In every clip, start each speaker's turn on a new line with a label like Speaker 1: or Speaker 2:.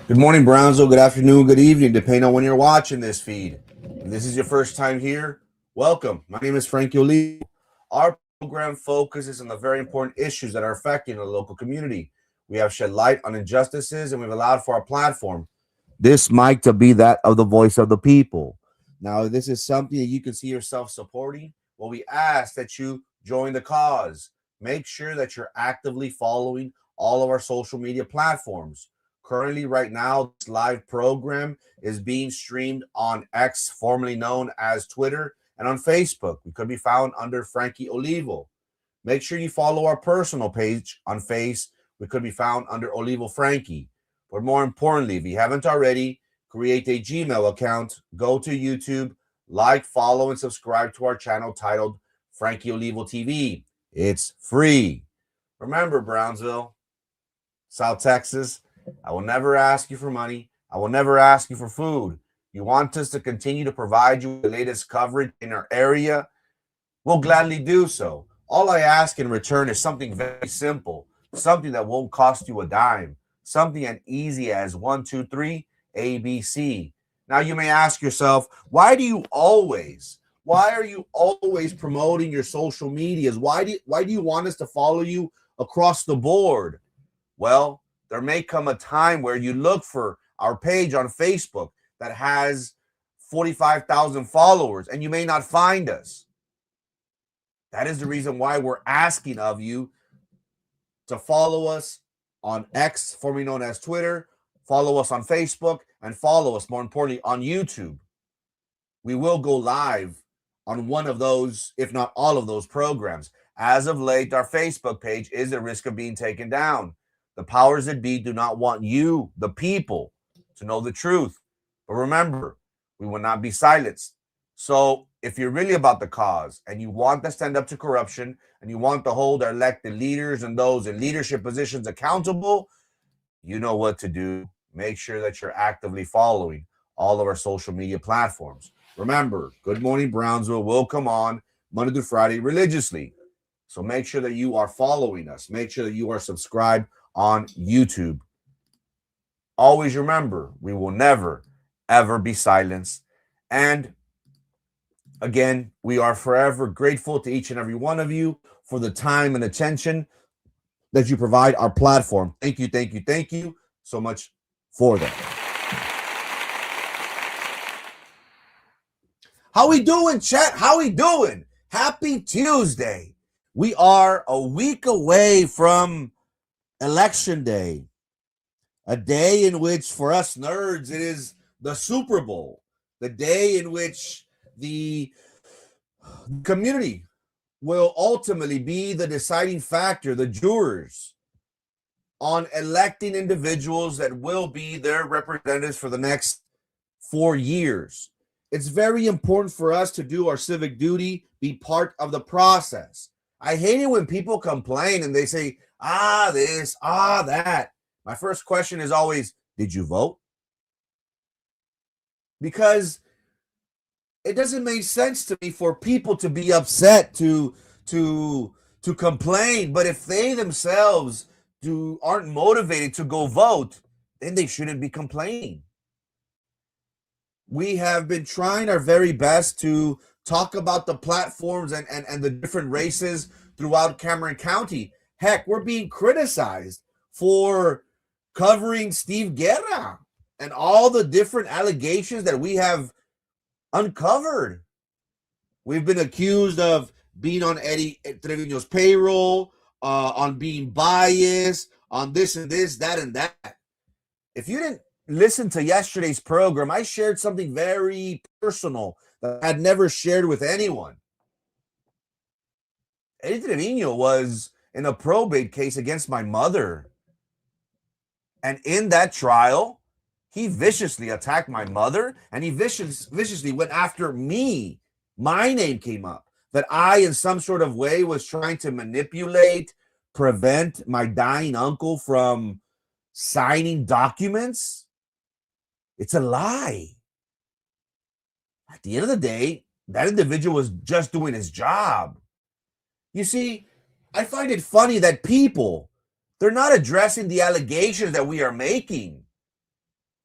Speaker 1: Good morning, Brownsville. Good afternoon, good evening, depending on when you're watching this feed. If this is your first time here, welcome. My name is Frankie Olivo. Our program focuses on the very important issues that are affecting the local community. We have shed light on injustices and we've allowed for our platform, this mic, to be that of the voice of the people. Now, if this is something that you can see yourself supporting, well, we ask that you join the cause. Make sure that you're actively following all of our social media platforms. Currently, right now, this live program is being streamed on X, formerly known as Twitter, and on Facebook. We could be found under Frankie Olivo. Make sure you follow our personal page on Face. We could be found under Olivo Frankie. But more importantly, if you haven't already, create a Gmail account, go to YouTube, like, follow, and subscribe to our channel titled Frankie Olivo TV. It's free. Remember, Brownsville, South Texas, I will never ask you for money. I will never ask you for food. You want us to continue to provide you with the latest coverage in our area? We'll gladly do so. All I ask in return is something very simple, something that won't cost you a dime, something as easy as 1, 2, 3, ABC. Now you may ask yourself, why are you always promoting your social medias? Why do you want us to follow you across the board? Well, there may come a time where you look for our page on Facebook that has 45,000 followers and you may not find us. That is the reason why we're asking of you to follow us on X, formerly known as Twitter, follow us on Facebook, and follow us, more importantly, on YouTube. We will go live on one of those, if not all of those programs. As of late, our Facebook page is at risk of being taken down. The powers that be do not want you, the people, to know the truth. But remember, we will not be silenced. So if you're really about the cause and you want to stand up to corruption and you want to hold our elected leaders and those in leadership positions accountable, you know what to do. Make sure that you're actively following all of our social media platforms. Remember, Good Morning Brownsville will come on Monday through Friday religiously. So make sure that you are following us. Make sure that you are subscribed on YouTube. Always remember, we will never, ever be silenced. And again, we are forever grateful to each and every one of you for the time and attention that you provide our platform. Thank you, thank you, thank you so much for that. How we doing, chat? How we doing? Happy Tuesday. We are a week away from Election Day, a day in which for us nerds it is the Super Bowl, the day in which the community will ultimately be the deciding factor, the jurors, on electing individuals that will be their representatives for the next 4 years. It's very important for us to do our civic duty, be part of the process. I hate it when people complain and they say, this, that. My first question is always, did you vote? Because it doesn't make sense to me for people to be upset, to complain, but if they themselves aren't motivated to go vote, then they shouldn't be complaining. We have been trying our very best to talk about the platforms and the different races throughout Cameron County. Heck, we're being criticized for covering Steve Guerra and all the different allegations that we have uncovered. We've been accused of being on Eddie Trevino's payroll, on being biased, on this and this, that and that. If you didn't listen to yesterday's program, I shared something very personal that I had never shared with anyone. Eddie Trevino was in a probate case against my mother. And in that trial, he viciously attacked my mother and he viciously went after me. My name came up, that I, in some sort of way, was trying to manipulate, prevent my dying uncle from signing documents. It's a lie. At the end of the day, that individual was just doing his job. You see, I find it funny that people, they're not addressing the allegations that we are making.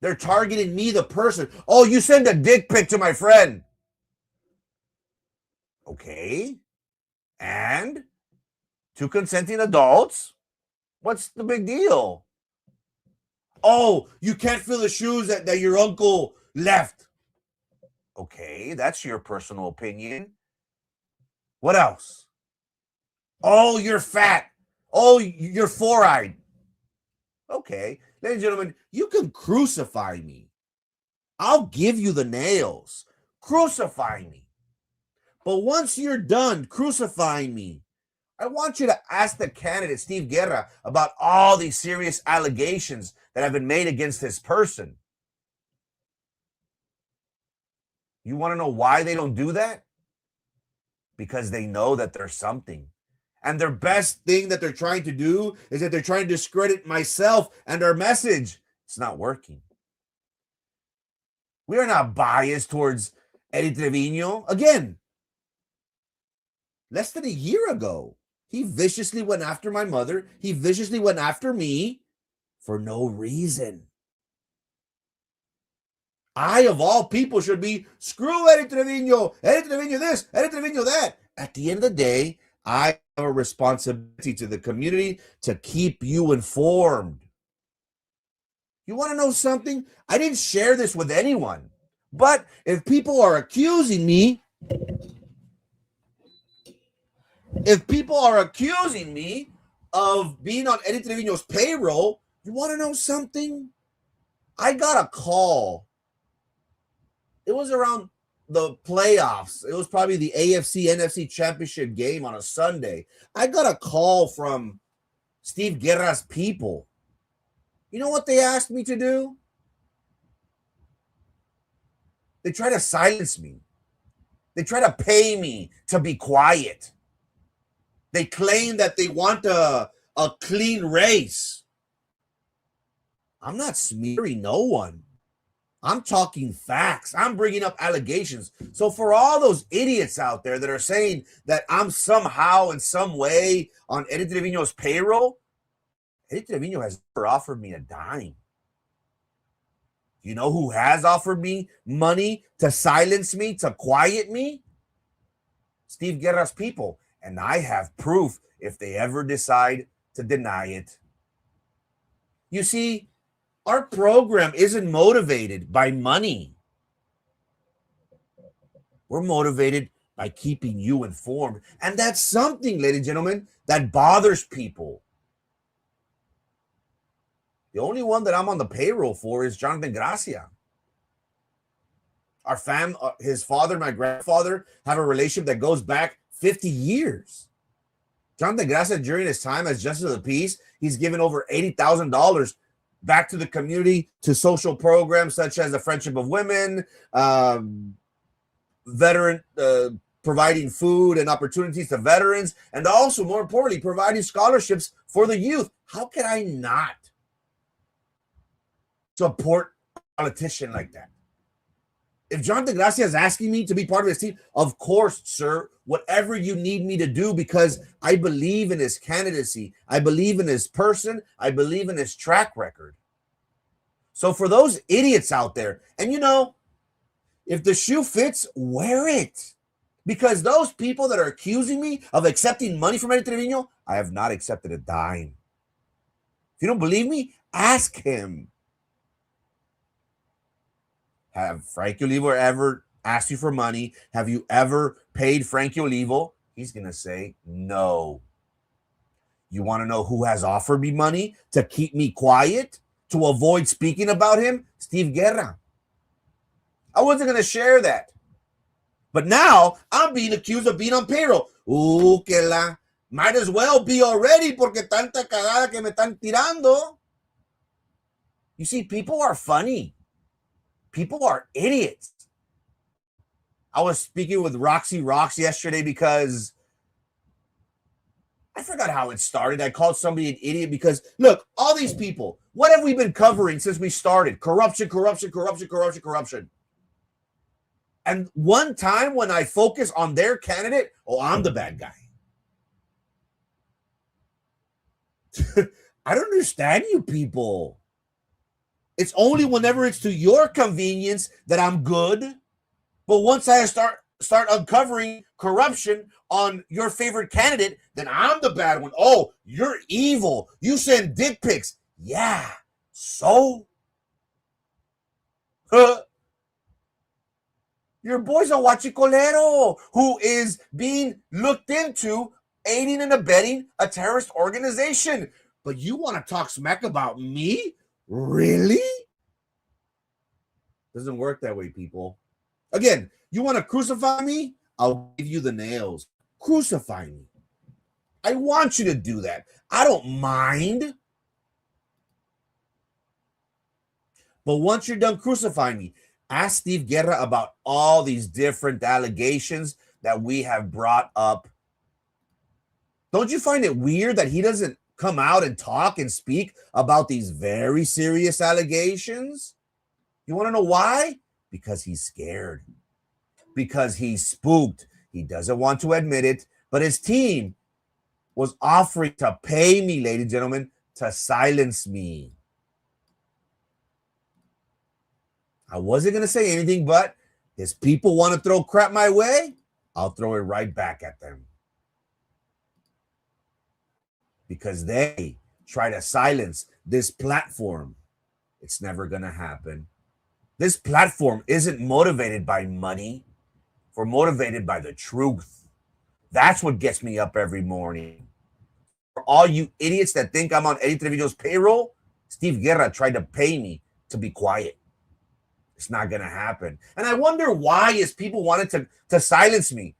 Speaker 1: They're targeting me, the person. Oh, you send a dick pic to my friend. Okay. And two consenting adults? What's the big deal? Oh, you can't fill the shoes that your uncle left. Okay, that's your personal opinion. What else? Oh, you're fat. Oh, you're four-eyed. Okay, ladies and gentlemen, you can crucify me. I'll give you the nails. Crucify me. But once you're done crucifying me, I want you to ask the candidate, Steve Guerra, about all these serious allegations that have been made against this person. You want to know why they don't do that? Because they know that there's something. And their best thing that they're trying to do is that they're trying to discredit myself and our message. It's not working. We are not biased towards Eddie Trevino. Again, less than a year ago, he viciously went after my mother. He viciously went after me for no reason. I, of all people, should be, screw Eddie Trevino this, Eddie Trevino that. At the end of the day, I have a responsibility to the community to keep you informed. You want to know something? I didn't share this with anyone. But if people are accusing me, of being on Eddie Trevino's payroll, you want to know something? I got a call. It was around the playoffs. It was probably the AFC NFC championship game on a Sunday. I got a call from Steve Guerra's people. You know what they asked me to do? They try to silence me. They try to pay me to be quiet. They claim that they want a clean race. I'm not smearing no one. I'm talking facts. I'm bringing up allegations. So for all those idiots out there that are saying that I'm somehow in some way on Eddie Trevino's payroll, Eddie Trevino has never offered me a dime. You know who has offered me money to silence me, to quiet me? Steve Guerra's people. And I have proof if they ever decide to deny it. You see, our program isn't motivated by money. We're motivated by keeping you informed. And that's something, ladies and gentlemen, that bothers people. The only one that I'm on the payroll for is Jonathan Gracia. Our his father and my grandfather have a relationship that goes back 50 years. Jonathan Gracia, during his time as Justice of the Peace, he's given over $80,000 back to the community, to social programs such as the Friendship of Women, veteran, providing food and opportunities to veterans, and also, more importantly, providing scholarships for the youth. How can I not support a politician like that? If Jonathan Gracia is asking me to be part of his team, of course, sir, whatever you need me to do, because I believe in his candidacy. I believe in his person. I believe in his track record. So for those idiots out there, and you know, if the shoe fits, wear it. Because those people that are accusing me of accepting money from Eddie Trevino, I have not accepted a dime. If you don't believe me, ask him. Have Frankie Olivo ever asked you for money? Have you ever paid Frankie Olivo? He's going to say no. You want to know who has offered me money to keep me quiet, to avoid speaking about him? Steve Guerra. I wasn't going to share that. But now I'm being accused of being on payroll. Que la. Might as well be already, porque tanta cagada que me están tirando. You see, people are funny. People are idiots. I was speaking with Roxy Rocks yesterday because I forgot how it started. I called somebody an idiot because, look, all these people, what have we been covering since we started? Corruption. And one time when I focus on their candidate, oh, I'm the bad guy. I don't understand you people. It's only whenever it's to your convenience that I'm good. But once I start uncovering corruption on your favorite candidate, then I'm the bad one. Oh, you're evil. You send dick pics. Yeah. So? Your boy's a huachicolero who is being looked into aiding and abetting a terrorist organization. But you want to talk smack about me? Really? Doesn't work that way, people. Again, you want to crucify me? I'll give you the nails. Crucify me. I want you to do that. I don't mind. But once you're done crucifying me, ask Steve Guerra about all these different allegations that we have brought up. Don't you find it weird that he doesn't come out and talk and speak about these very serious allegations? You want to know why? Because he's scared. Because he's spooked. He doesn't want to admit it, but his team was offering to pay me, ladies and gentlemen, to silence me. I wasn't going to say anything, but his people want to throw crap my way, I'll throw it right back at them. Because they try to silence this platform. It's never going to happen. This platform isn't motivated by money. We're motivated by the truth. That's what gets me up every morning. For all you idiots that think I'm on Eddie Treviño's payroll, Steve Guerra tried to pay me to be quiet. It's not going to happen. And I wonder why is people wanted to silence me.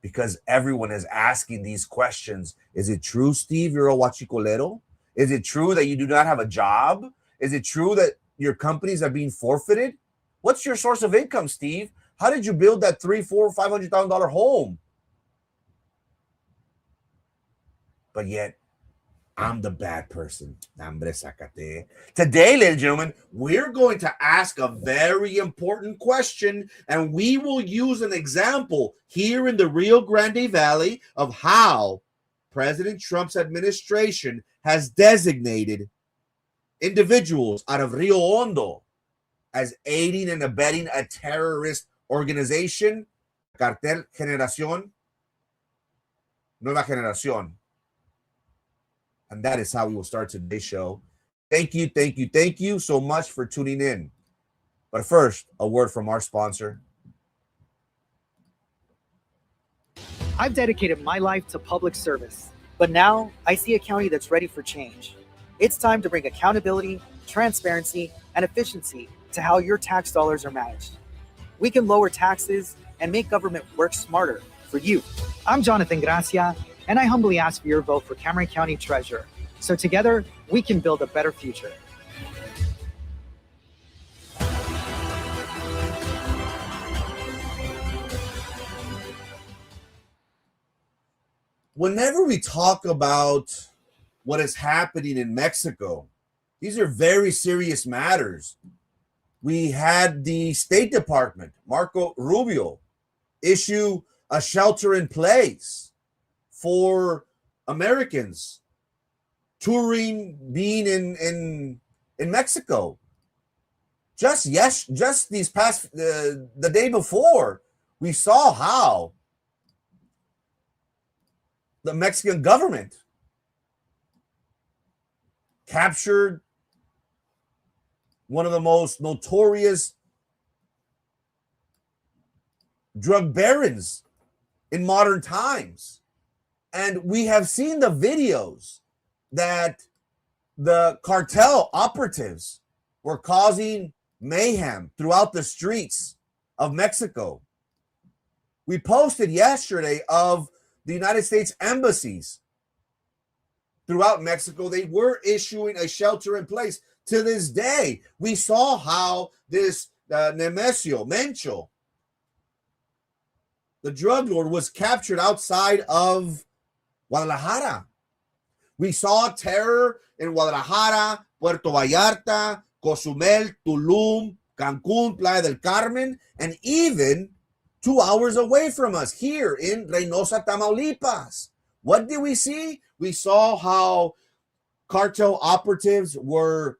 Speaker 1: Because everyone is asking these questions. Is it true, Steve, you're a huachicolero? Is it true that you do not have a job? Is it true that your companies are being forfeited? What's your source of income, Steve? How did you build that $300,000, $400,000, $500,000 home? But yet, I'm the bad person. Today, ladies and gentlemen, we're going to ask a very important question, and we will use an example here in the Rio Grande Valley of how President Trump's administration has designated individuals out of Rio Hondo as aiding and abetting a terrorist organization, Cartel Nueva Generación. And that is how we will start today's show. Thank you so much for tuning in. But first, a word from our sponsor.
Speaker 2: I've dedicated my life to public service, but now I see a county that's ready for change. It's time to bring accountability, transparency, and efficiency to how your tax dollars are managed. We can lower taxes and make government work smarter for you. I'm Jonathan Gracia, and I humbly ask for your vote for Cameron County Treasurer, so together we can build a better future.
Speaker 1: Whenever we talk about what is happening in Mexico, these are very serious matters. We had the State Department, Marco Rubio, issue a shelter in place for Americans touring, being in Mexico. Just these past the day before, we saw how the Mexican government captured one of the most notorious drug barons in modern times. And we have seen the videos that the cartel operatives were causing mayhem throughout the streets of Mexico. We posted yesterday of the United States embassies throughout Mexico. They were issuing a shelter in place. To this day, we saw how this Mencho, the drug lord, was captured outside of Guadalajara. We saw terror in Guadalajara, Puerto Vallarta, Cozumel, Tulum, Cancun, Playa del Carmen, and even 2 hours away from us here in Reynosa, Tamaulipas. What did we see? We saw how cartel operatives were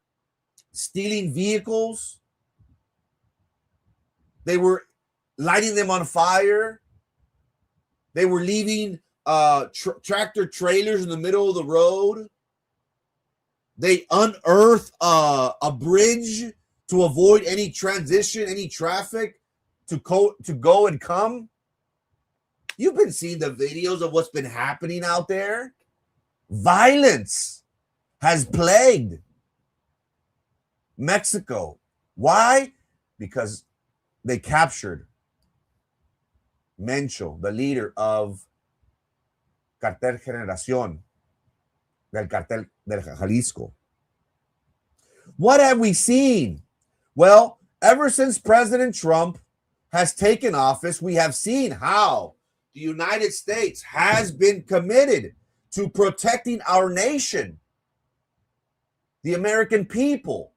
Speaker 1: stealing vehicles. They were lighting them on fire. They were leaving tractor trailers in the middle of the road. They unearthed a bridge to avoid any transition, any traffic to go and come. You've been seeing the videos of what's been happening out there. Violence has plagued Mexico. Why? Because they captured Mencho, the leader of Cartel Generación, del Cartel del Jalisco. What have we seen? Well, ever since President Trump has taken office, we have seen how the United States has been committed to protecting our nation, the American people,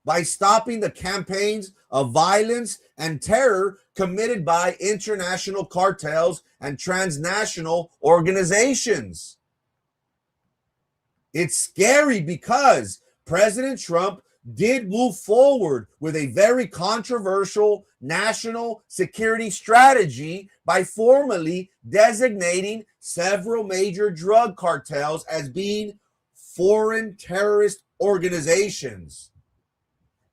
Speaker 1: by stopping the campaigns of violence and terror committed by international cartels and transnational organizations. It's scary because President Trump did move forward with a very controversial national security strategy by formally designating several major drug cartels as being foreign terrorist organizations.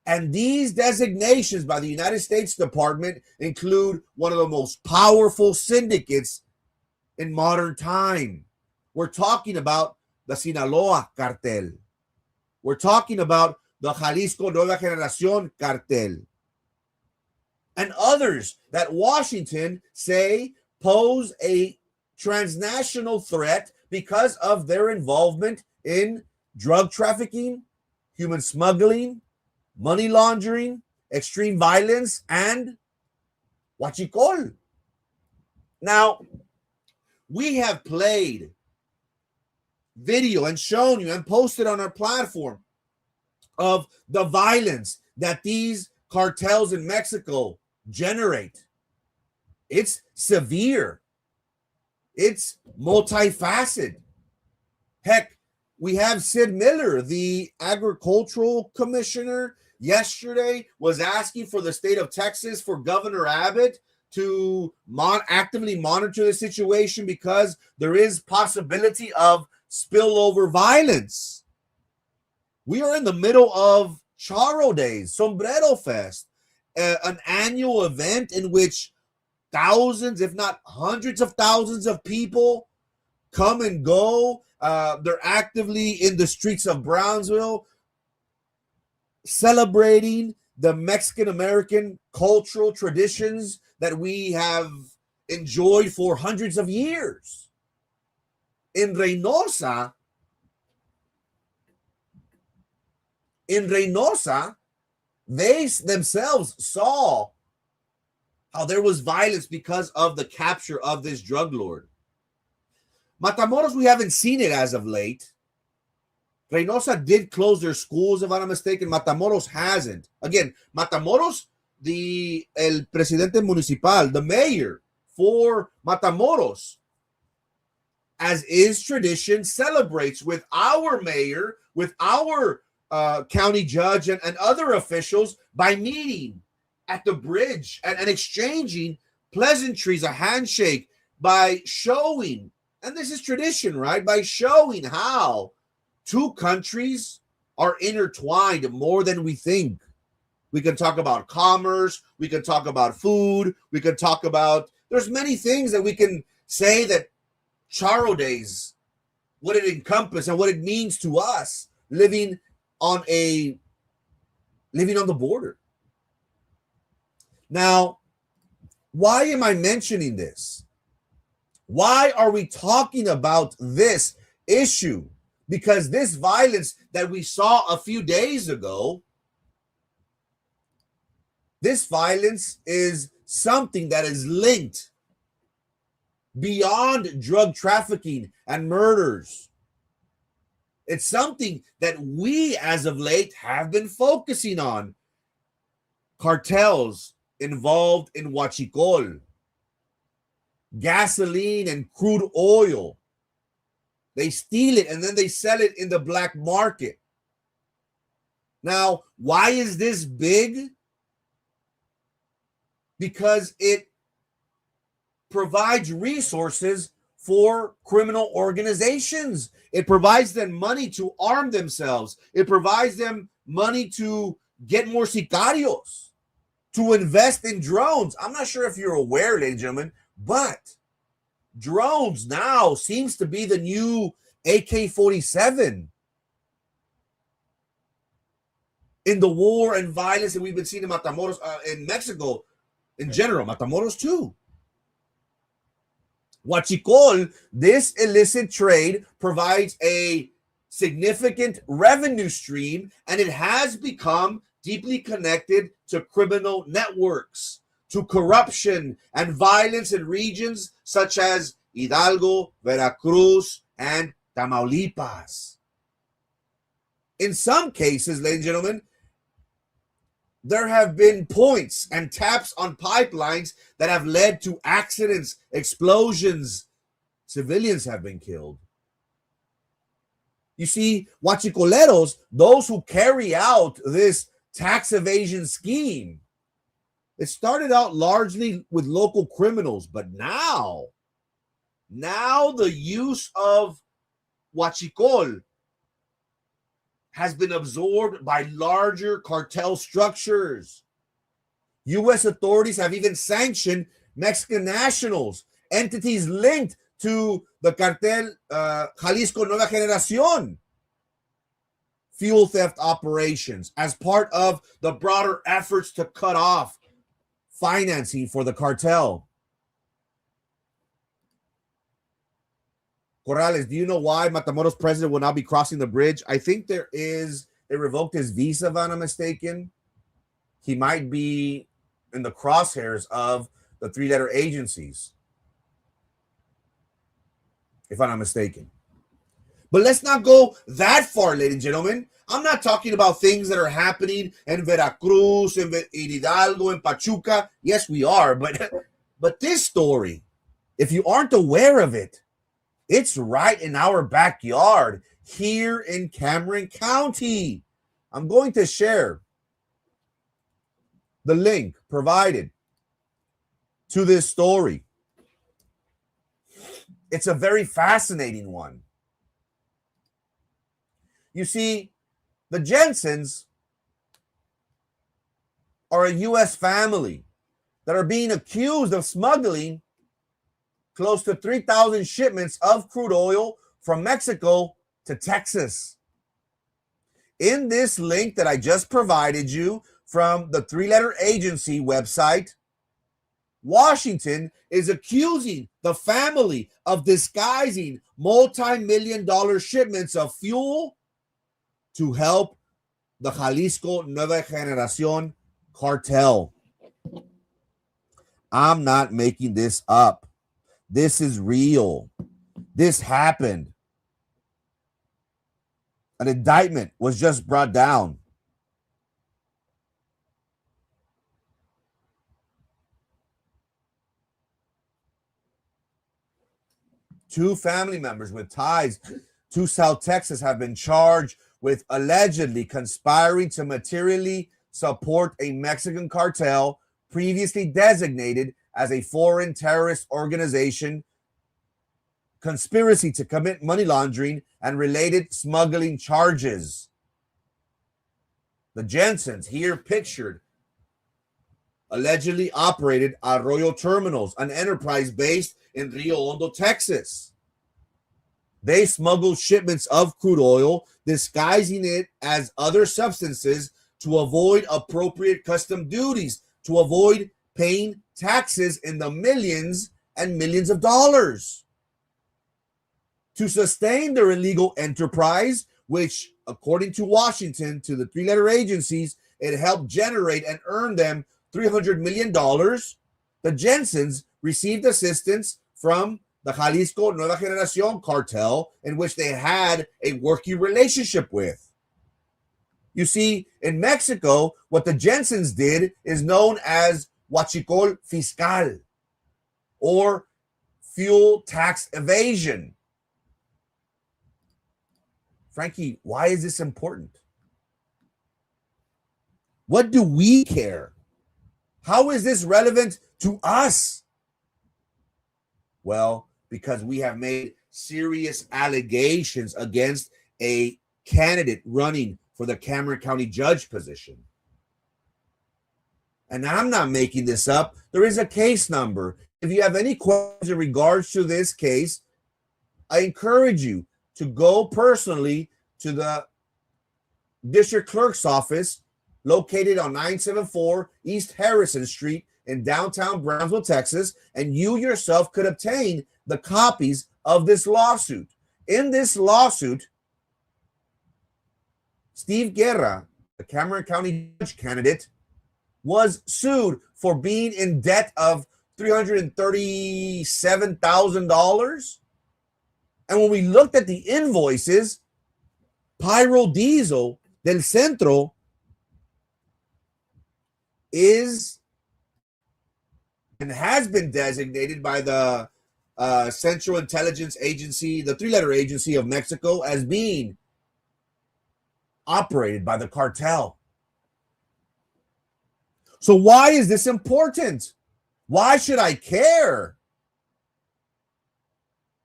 Speaker 1: And these designations by the United States Department include one of the most powerful syndicates in modern time. We're talking about the Sinaloa Cartel. We're talking about the Jalisco New Generation Cartel. And others that Washington say pose a transnational threat because of their involvement in drug trafficking, human smuggling, money laundering, extreme violence, and huachicol. Now, we have played video and shown you and posted on our platform of the violence that these cartels in Mexico generate. It's severe. It's multifaceted. Heck, we have Sid Miller, the agricultural commissioner, yesterday was asking for the state of Texas, for Governor Abbott to actively monitor the situation because there is possibility of spillover violence. We are in the middle of Charro Days, Sombrero Fest, an annual event in which thousands, if not hundreds of thousands of people come and go. They're actively in the streets of Brownsville celebrating the Mexican-American cultural traditions that we have enjoyed for hundreds of years. In Reynosa, they themselves saw how there was violence because of the capture of this drug lord. Matamoros, we haven't seen it as of late. Reynosa did close their schools, if I'm not mistaken. Matamoros hasn't. Again, Matamoros, el presidente municipal, the mayor for Matamoros, as is tradition, celebrates with our mayor, with our county judge and other officials by meeting at the bridge and exchanging pleasantries, a handshake, by showing, and this is tradition, right? By showing how two countries are intertwined more than we think. We can talk about commerce. We can talk about food. We can talk about, there's many things that we can say that Charro Days, what it encompasses and what it means to us living on the border. Now, why am I mentioning this? Why are we talking about this issue? Because this violence that we saw a few days ago, this violence is something that is linked beyond drug trafficking and murders. It's something that we, as of late, have been focusing on. Cartels involved in huachicol, gasoline and crude oil. They steal it and then they sell it in the black market. Now, why is this big? Because it provides resources for criminal organizations. It provides them money to arm themselves. It provides them money to get more sicarios, to invest in drones. I'm not sure if you're aware, ladies and gentlemen, but drones now seems to be the new AK-47 in the war and violence that we've been seeing in Matamoros, in Mexico in general, Matamoros too. Huachicol, this illicit trade provides a significant revenue stream, and it has become deeply connected to criminal networks, to corruption and violence in regions such as Hidalgo, Veracruz, and Tamaulipas. In some cases, ladies and gentlemen, there have been points and taps on pipelines that have led to accidents, explosions. Civilians have been killed. You see, huachicoleros, those who carry out this tax evasion scheme, it started out largely with local criminals, but now the use of huachicol has been absorbed by larger cartel structures. U.S. authorities have even sanctioned Mexican nationals, entities linked to the cartel Jalisco Nueva Generación fuel theft operations as part of the broader efforts to cut off financing for the cartel. Corrales, do you know why Matamoros president will not be crossing the bridge? I think they revoked his visa, if I'm not mistaken. He might be in the crosshairs of the three-letter agencies, if I'm not mistaken. But let's not go that far, ladies and gentlemen. I'm not talking about things that are happening in Veracruz, in Hidalgo, in Pachuca. Yes, we are, but this story, if you aren't aware of it, it's right in our backyard here in Cameron County. I'm going to share the link provided to this story. It's a very fascinating one. You see, the Jensens are a U.S. family that are being accused of smuggling close to 3,000 shipments of crude oil from Mexico to Texas. In this link that I just provided you from the three-letter agency website, Washington is accusing the family of disguising multi-million-dollar shipments of fuel to help the Jalisco Nueva Generación cartel. I'm not making this up. This is real. This happened. An indictment was just brought down. Two family members with ties to South Texas have been charged with allegedly conspiring to materially support a Mexican cartel previously designated as a foreign terrorist organization, conspiracy to commit money laundering, and related smuggling charges. The Jensens, here pictured, allegedly operated Arroyo Terminals, an enterprise based in Rio Hondo, Texas. They smuggled shipments of crude oil, disguising it as other substances to avoid appropriate custom duties, to avoid paying taxes in the millions and millions of dollars. To sustain their illegal enterprise, which, according to Washington, to the three-letter agencies, it helped generate and earn them $300 million, the Jensens received assistance from the Jalisco Nueva Generación cartel, in which they had a working relationship with. You see, in Mexico, what the Jensens did is known as huachicol fiscal, or fuel tax evasion. Frankie, why is this important? What do we care? How is this relevant to us? Well, because we have made serious allegations against a candidate running for the Cameron County judge position. And I'm not making this up. There is a case number. If you have any questions in regards to this case, I encourage you to go personally to the district clerk's office located on 974 East Harrison Street in downtown Brownsville, Texas, and you yourself could obtain the copies of this lawsuit. In this lawsuit, Steve Guerra, the Cameron County judge candidate, was sued for being in debt of $337,000. And when we looked at the invoices, Pyro Diesel del Centro is and has been designated by the Central Intelligence Agency, the three-letter agency of Mexico, as being operated by the cartel. So why is this important? Why should I care?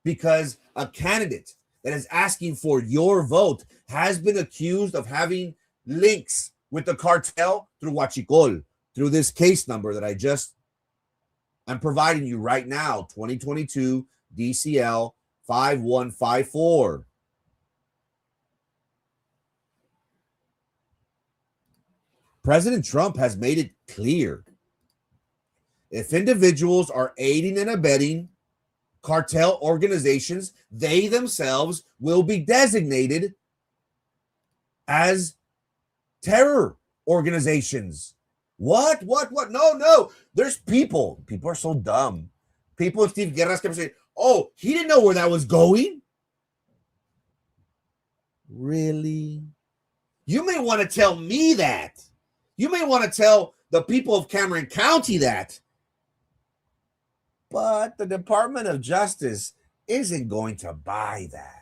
Speaker 1: Because a candidate that is asking for your vote has been accused of having links with the cartel through huachicol, through this case number that I'm providing you right now, 2022 DCL 5154. President Trump has made it clear if individuals are aiding and abetting cartel organizations, they themselves will be designated as terror organizations. What? No. There's people. People are so dumb. People in Steve Guerra's kept saying, oh, he didn't know where that was going. Really? You may want to tell me that. You may want to tell the people of Cameron County that. But the Department of Justice isn't going to buy that.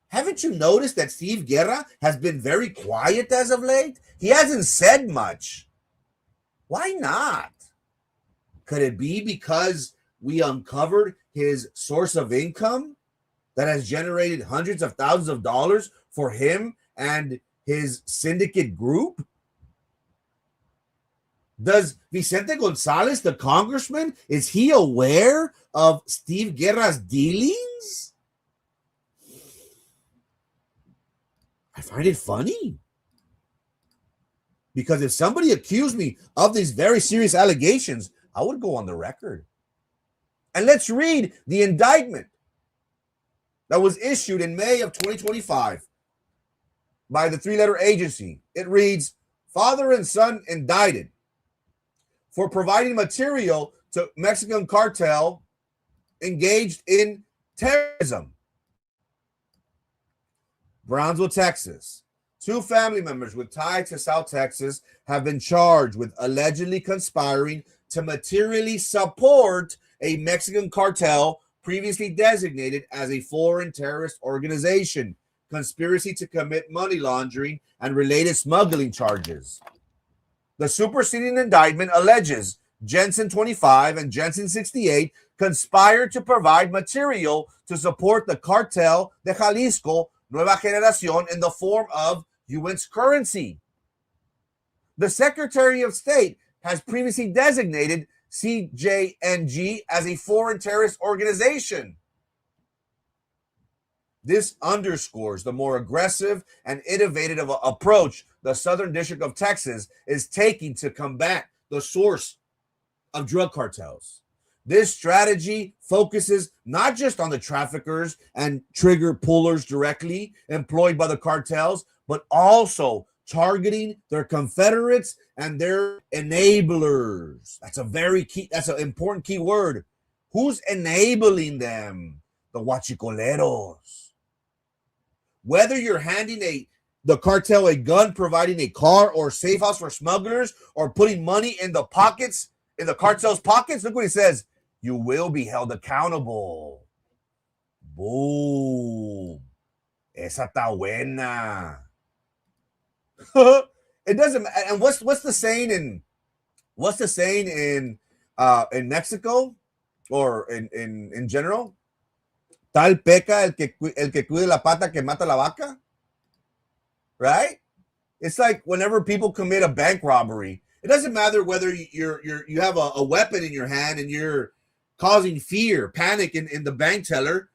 Speaker 1: Haven't you noticed that Steve Guerra has been very quiet as of late? He hasn't said much. Why not? Could it be because we uncovered his source of income that has generated hundreds of thousands of dollars for him and his syndicate group? Does Vicente Gonzalez, the congressman, is he aware of Steve Guerra's dealings? I find it funny. Because if somebody accused me of these very serious allegations, I would go on the record. And let's read the indictment that was issued in May of 2025 by the three-letter agency. It reads, father and son indicted for providing material to Mexican cartel engaged in terrorism. Brownsville, Texas. 2 family members with ties to South Texas have been charged with allegedly conspiring to materially support a Mexican cartel previously designated as a foreign terrorist organization, conspiracy to commit money laundering, and related smuggling charges. The superseding indictment alleges Jensen 25 and Jensen 68 conspired to provide material to support the cartel de Jalisco Nueva Generación in the form of U.S. currency. The Secretary of State has previously designated CJNG as a foreign terrorist organization. This underscores the more aggressive and innovative approach the Southern District of Texas is taking to combat the source of drug cartels. This strategy focuses not just on the traffickers and trigger pullers directly employed by the cartels, but also targeting their confederates and their enablers. That's an important key word. Who's enabling them? The huachicoleros. Whether you're handing the cartel a gun, providing a car or safe house for smugglers, or putting money in the cartel's pockets, look what he says. You will be held accountable. Boom. Esa está buena. It doesn't. And what's the saying in Mexico or in general? Tal peca el que cuide la pata que mata la vaca. Right? It's like whenever people commit a bank robbery, it doesn't matter whether you have a weapon in your hand and you're causing fear, panic in the bank teller.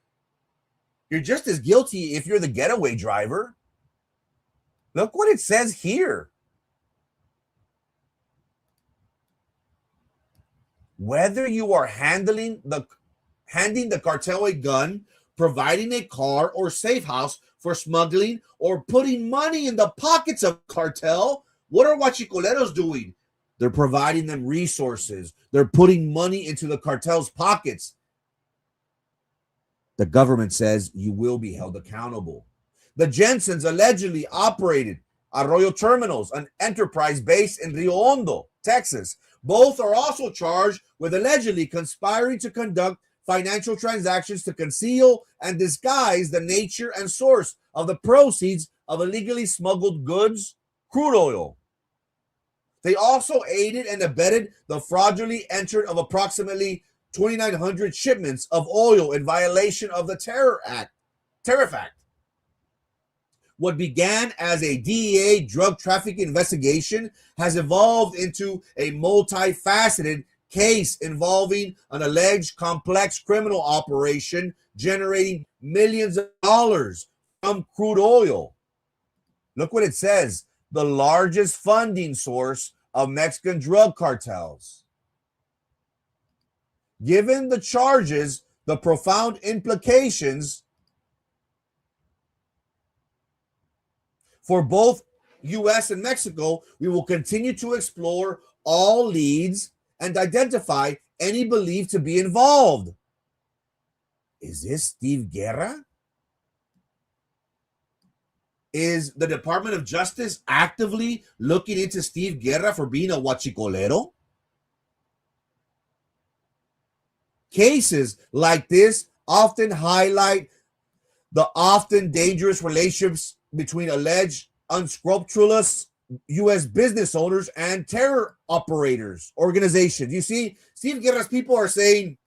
Speaker 1: You're just as guilty if you're the getaway driver. Look what it says here. Whether you are handing the cartel a gun, providing a car or safe house for smuggling, or putting money in the pockets of cartel, what are huachicoleros doing? They're providing them resources. They're putting money into the cartel's pockets. The government says you will be held accountable. The Jensens allegedly operated Arroyo Terminals, an enterprise based in Rio Hondo, Texas. Both are also charged with allegedly conspiring to conduct financial transactions to conceal and disguise the nature and source of the proceeds of illegally smuggled goods, crude oil. They also aided and abetted the fraudulently entry of approximately 2,900 shipments of oil in violation of the Tariff Act. What began as a DEA drug trafficking investigation has evolved into a multifaceted case involving an alleged complex criminal operation generating millions of dollars from crude oil. Look what it says: the largest funding source of Mexican drug cartels. Given the charges, the profound implications for both U.S. and Mexico, we will continue to explore all leads and identify any believed to be involved. Is this Steve Guerra? Is the Department of Justice actively looking into Steve Guerra for being a huachicolero? Cases like this often highlight the often dangerous relationships between alleged unscrupulous U.S. business owners and terror operators, organizations. You see, Steve Guerra's people are saying,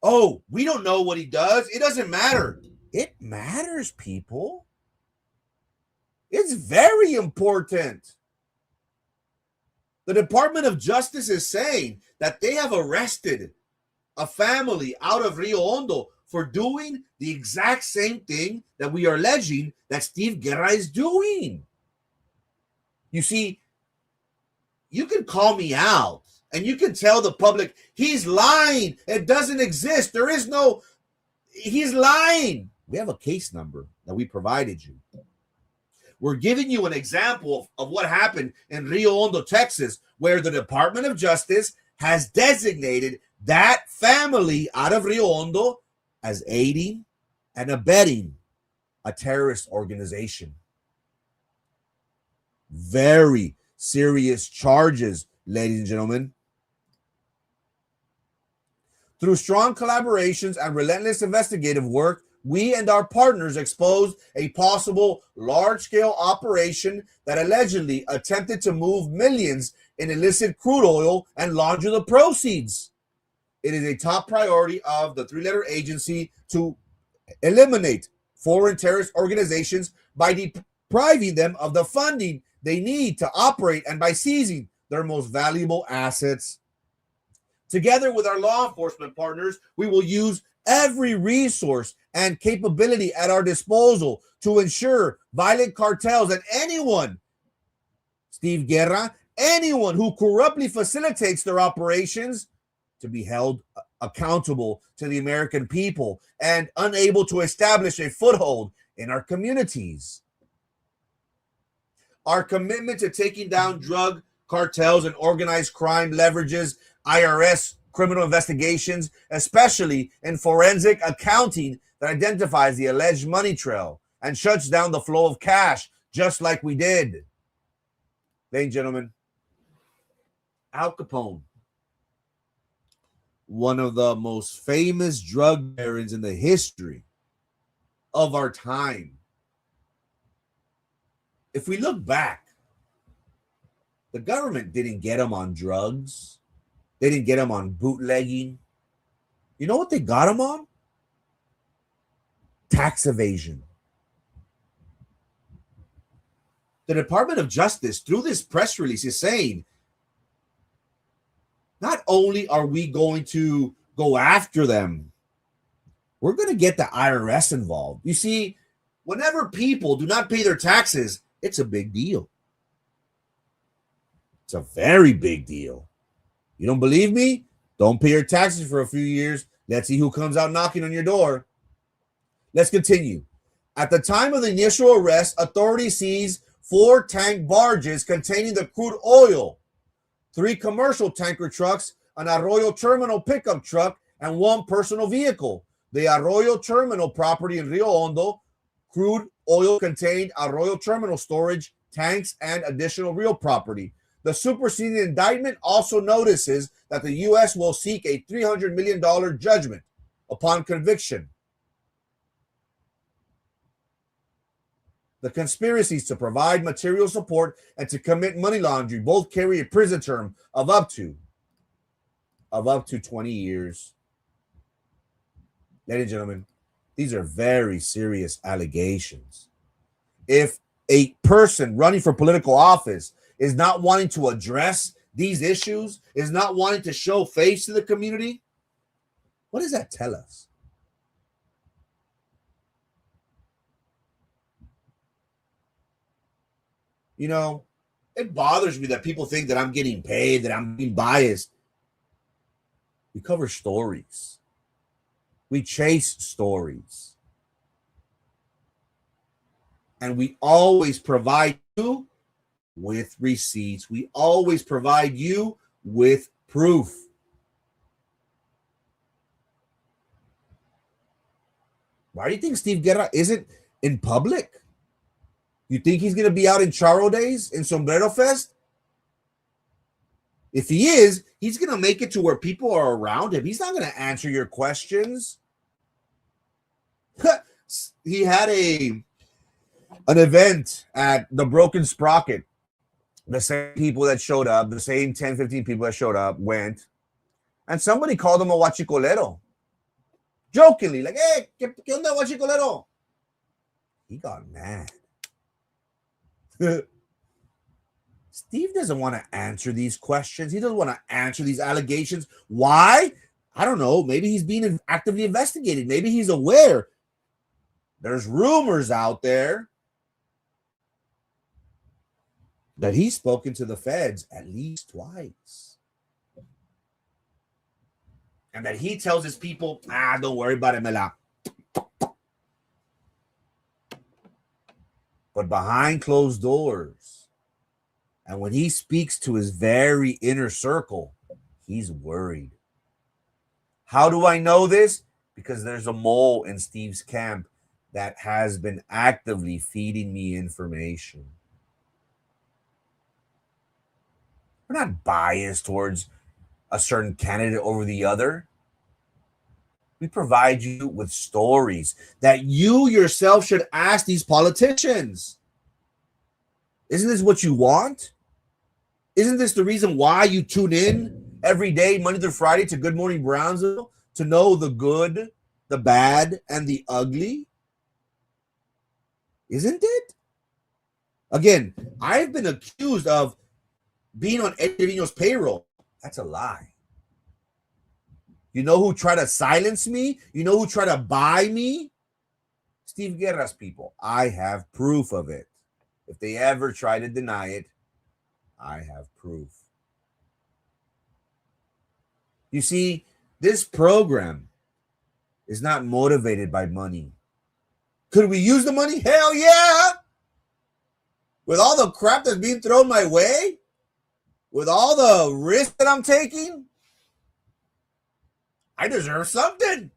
Speaker 1: oh, we don't know what he does. It doesn't matter. It matters, people. It's very important. The Department of Justice is saying that they have arrested a family out of Rio Hondo for doing the exact same thing that we are alleging that Steve Guerra is doing. You see, you can call me out and you can tell the public, he's lying. It doesn't exist. He's lying. We have a case number that we provided you. We're giving you an example of what happened in Rio Hondo, Texas, where the Department of Justice has designated that family out of Rio Hondo as aiding and abetting a terrorist organization. Very serious charges, ladies and gentlemen. Through strong collaborations and relentless investigative work, we and our partners exposed a possible large-scale operation that allegedly attempted to move millions in illicit crude oil and launder the proceeds. It is a top priority of the three-letter agency to eliminate foreign terrorist organizations by depriving them of the funding they need to operate and by seizing their most valuable assets. Together with our law enforcement partners, we will use every resource and capability at our disposal to ensure violent cartels and anyone, Steve Guerra, anyone who corruptly facilitates their operations, to be held accountable to the American people and unable to establish a foothold in our communities. Our commitment to taking down drug cartels and organized crime leverages IRS criminal investigations, especially in forensic accounting that identifies the alleged money trail and shuts down the flow of cash, just like we did. Ladies and gentlemen, Al Capone, one of the most famous drug barons in the history of our time, if we look back, the government didn't get them on drugs. They didn't get them on bootlegging. You know what they got them on? Tax evasion. The Department of Justice, through this press release, is saying, not only are we going to go after them, we're going to get the IRS involved. You see, whenever people do not pay their taxes, it's a big deal. It's a very big deal. You don't believe me? Don't pay your taxes for a few years. Let's see who comes out knocking on your door. Let's continue. At the time of the initial arrest, authorities seized 4 tank barges containing the crude oil, 3 commercial tanker trucks, an Arroyo Terminal pickup truck, and 1 personal vehicle. The Arroyo Terminal property in Rio Hondo, crude oil contained Arroyo Terminal storage, tanks, and additional real property. The superseding indictment also notices that the U.S. will seek a $300 million judgment upon conviction. The conspiracies to provide material support and to commit money laundering both carry a prison term of up to 20 years. Ladies and gentlemen, these are very serious allegations. If a person running for political office is not wanting to address these issues, is not wanting to show face to the community, what does that tell us? You know, it bothers me that people think that I'm getting paid, that I'm being biased. We cover stories. We chase stories. And we always provide you with receipts. We always provide you with proof. Why do you think Steve Guerra isn't in public? You think he's going to be out in Charro Days, in Sombrero Fest? If he is, he's going to make it to where people are around him. He's not going to answer your questions. He had an event at the Broken Sprocket. The same people that showed up, the same 10, 15 people that showed up went, and somebody called him a huachicolero. Jokingly, like, hey, ¿qué onda, huachicolero? He got mad. Steve doesn't want to answer these questions. He doesn't want to answer these allegations. Why? I don't know. Maybe he's being actively investigated. Maybe he's aware. There's rumors out there that he's spoken to the feds at least twice. And that he tells his people, don't worry about it, Mela. But behind closed doors, and when he speaks to his very inner circle, he's worried. How do I know this? Because there's a mole in Steve's camp that has been actively feeding me information. We're not biased towards a certain candidate over the other. We provide you with stories that you yourself should ask these politicians. Isn't this what you want? Isn't this the reason why you tune in every day, Monday through Friday, to Good Morning Brownsville, to know the good, the bad, and the ugly? Isn't it? Again, I've been accused of being on Eddie Trevino's payroll. That's a lie. You know who tried to silence me? You know who tried to buy me? Steve Guerra's people. I have proof of it. If they ever try to deny it, I have proof. You see, this program is not motivated by money. Could we use the money? Hell yeah! With all the crap that's being thrown my way, with all the risk that I'm taking, I deserve something.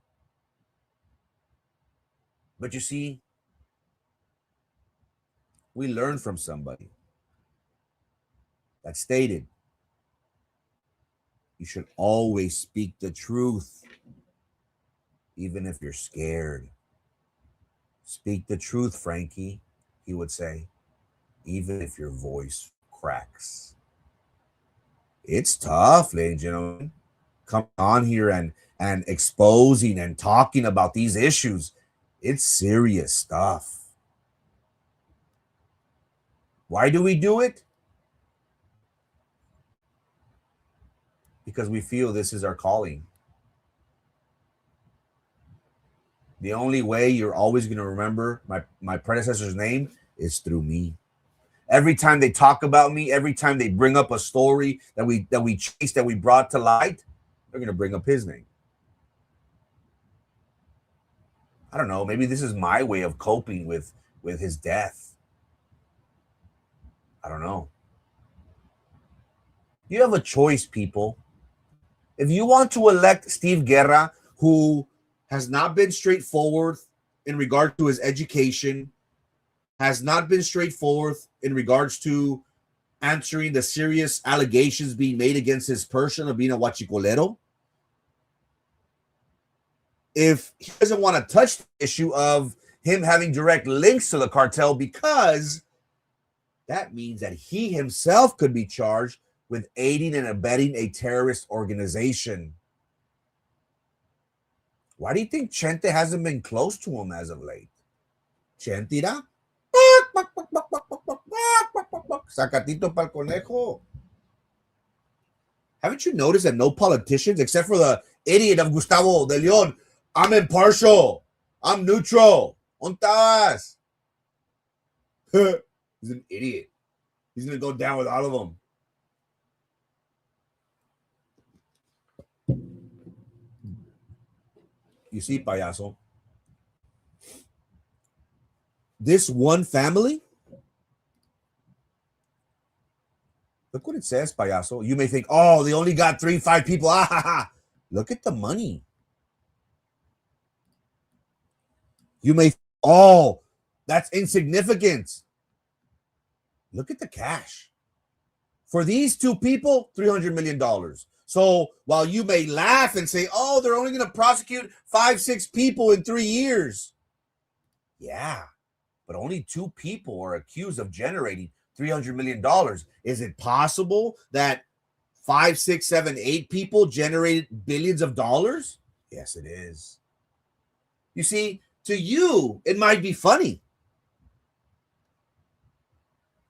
Speaker 1: But you see, we learned from somebody that stated, you should always speak the truth, even if you're scared. Speak the truth, Frankie, he would say. even if your voice cracks. It's tough, ladies and gentlemen. Coming on here and exposing and talking about these issues. It's serious stuff. Why do we do it? Because we feel this is our calling. The only way you're always going to remember my predecessor's name is through me. Every time they talk about me, every time they bring up a story that we chased, that we brought to light, they're going to bring up his name. I don't know. Maybe this is my way of coping with his death. I don't know. You have a choice, people. If you want to elect Steve Guerra, who has not been straightforward in regard to his education, has not been straightforward in regards to answering the serious allegations being made against his person of being a huachicolero, if he doesn't want to touch the issue of him having direct links to the cartel, because that means that he himself could be charged with aiding and abetting a terrorist organization. Why do you think Chente hasn't been close to him as of late? Chentira? Sacatito pa'l conejo. Haven't you noticed that no politicians, except for the idiot of Gustavo de Leon, I'm impartial, I'm neutral, ontas? He's an idiot. He's going to go down with all of them. You see, payaso, this one family, look what it says, payaso. You may think, oh, they only got 3-5 people. Ah, ha, ha. Look at the money. You may think, oh, that's insignificant. Look at the cash. For these two people, $300 million. So while you may laugh and say, oh, they're only going to prosecute 5-6 people in 3 years. Yeah, but only 2 people are accused of generating $300 million. Is it possible that 5, 6, 7, 8 people generated billions of dollars? Yes, it is. You see, to you, it might be funny.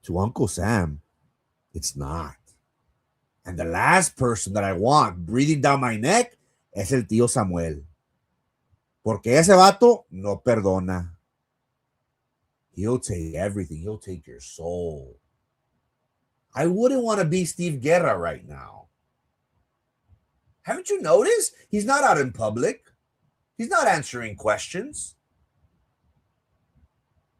Speaker 1: To Uncle Sam, it's not. And the last person that I want breathing down my neck es el tío Samuel. Porque ese vato no perdona. He'll take everything. He'll take your soul. I wouldn't want to be Steve Guerra right now. Haven't you noticed? He's not out in public. He's not answering questions.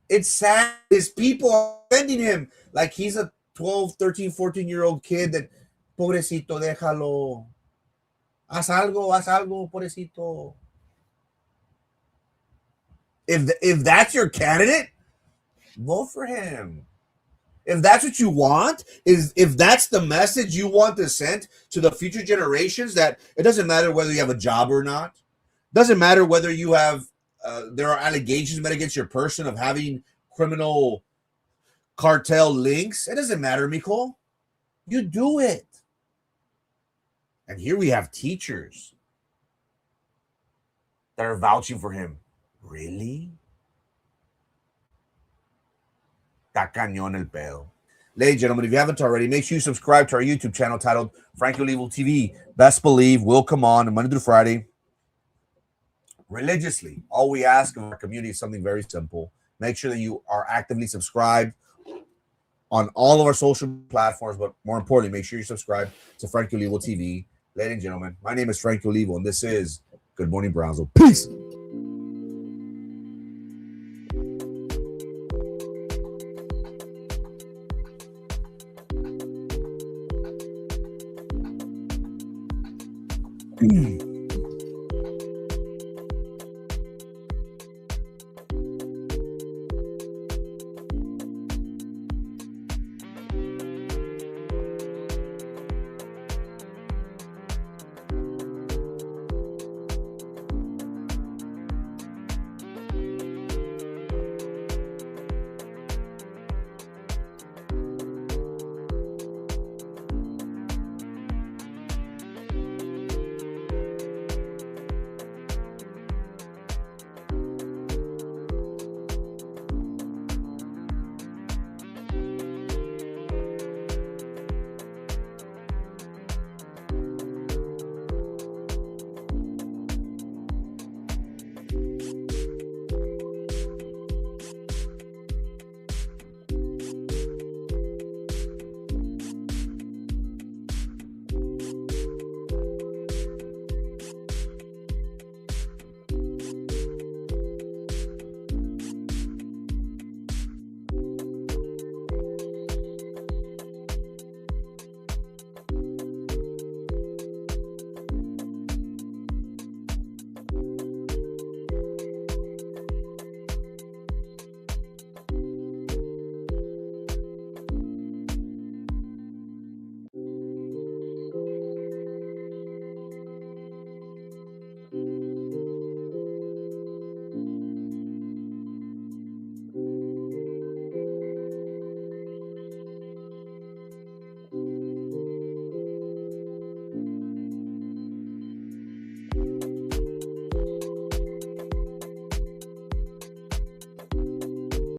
Speaker 1: It's sad. His people are offending him like he's a 12, 13, 14-year-old kid that, pobrecito, déjalo. Haz algo, pobrecito. If that's your candidate, vote for him. If that's what you want, if that's the message you want to send to the future generations, that it doesn't matter whether you have a job or not, doesn't matter whether you have there are allegations made against your person of having criminal cartel links. It doesn't matter, Mijo. You do it. And here we have teachers that are vouching for him. Really? Está cañón el pedo. Ladies and gentlemen, if you haven't already, make sure you subscribe to our YouTube channel titled Frankie Olivo TV. Best believe we'll come on Monday through Friday religiously. All we ask of our community is something very simple. Make sure that you are actively subscribed on all of our social platforms, but more importantly, make sure you subscribe to Frankie Olivo TV. Ladies and gentlemen, my name is Frankie Olivo, and this is Good Morning Brownsville. Peace.